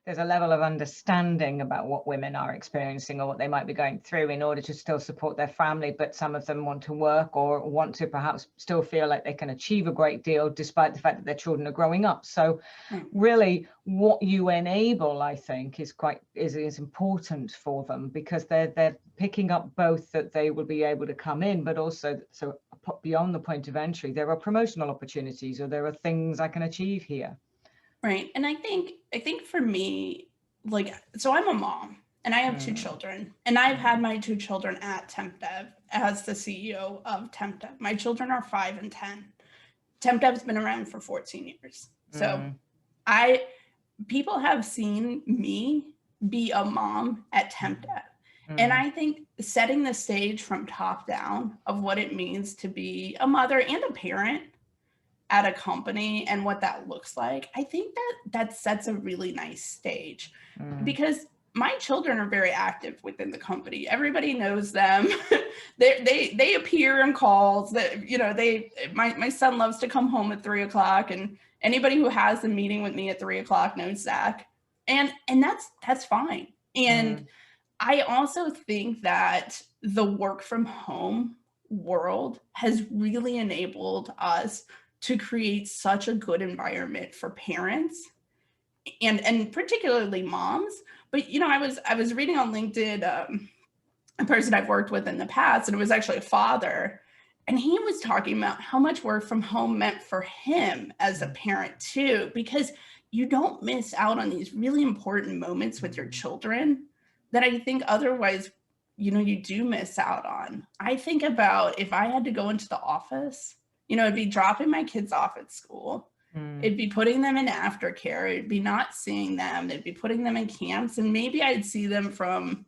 there's a level of understanding about what women are experiencing or what they might be going through in order to still support their family, but some of them want to work or want to perhaps still feel like they can achieve a great deal despite the fact that their children are growing up. So really what you enable, I think, is important for them, because they're picking up both that they will be able to come in, but also so beyond the point of entry, there are promotional opportunities or there are things I can achieve here. Right. And I think for me, like, so I'm a mom and I have two children, and I've had my two children at Tempdev as the CEO of Tempdev. My children are 5 and 10. Tempdev's been around for 14 years. So I people have seen me be a mom at Tempdev. And I think setting the stage from top down of what it means to be a mother and a parent at a company and what that looks like, I think that sets a really nice stage, because my children are very active within the company. Everybody knows them. They appear in calls that, my son loves to come home at 3 o'clock, and anybody who has a meeting with me at 3 o'clock knows Zach. And that's fine. And I also think that the work from home world has really enabled us to create such a good environment for parents and particularly moms. But I was reading on LinkedIn, a person I've worked with in the past, and it was actually a father, and he was talking about how much work from home meant for him as a parent too, because you don't miss out on these really important moments with your children that I think otherwise, you do miss out on. I think about if I had to go into the office, it'd be dropping my kids off at school. It'd be putting them in aftercare. It'd be not seeing them. It'd be putting them in camps. And maybe I'd see them from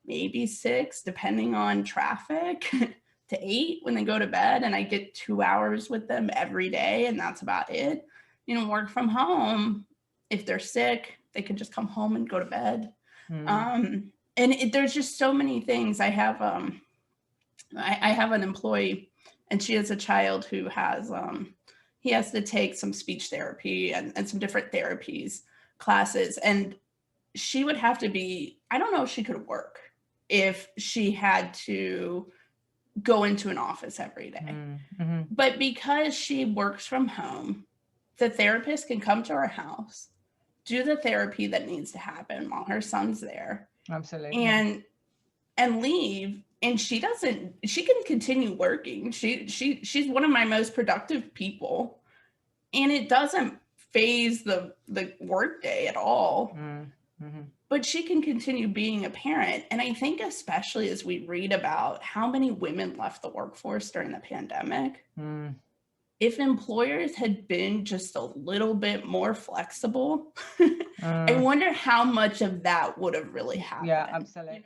maybe 6, depending on traffic, to 8 when they go to bed. And I get 2 hours with them every day. And that's about it. Work from home. If they're sick, they could just come home and go to bed. There's just so many things. I have an employee, and she has a child who has he has to take some speech therapy and some different therapies classes, and she would have to be, I don't know if she could work if she had to go into an office every day. But because she works from home, the therapist can come to her house, do the therapy that needs to happen while her son's there, Absolutely. and leave. And she can continue working. She's one of my most productive people, and it doesn't phase the work day at all. But she can continue being a parent. And I think especially as we read about how many women left the workforce during the pandemic, if employers had been just a little bit more flexible, I wonder how much of that would have really happened. Yeah, absolutely.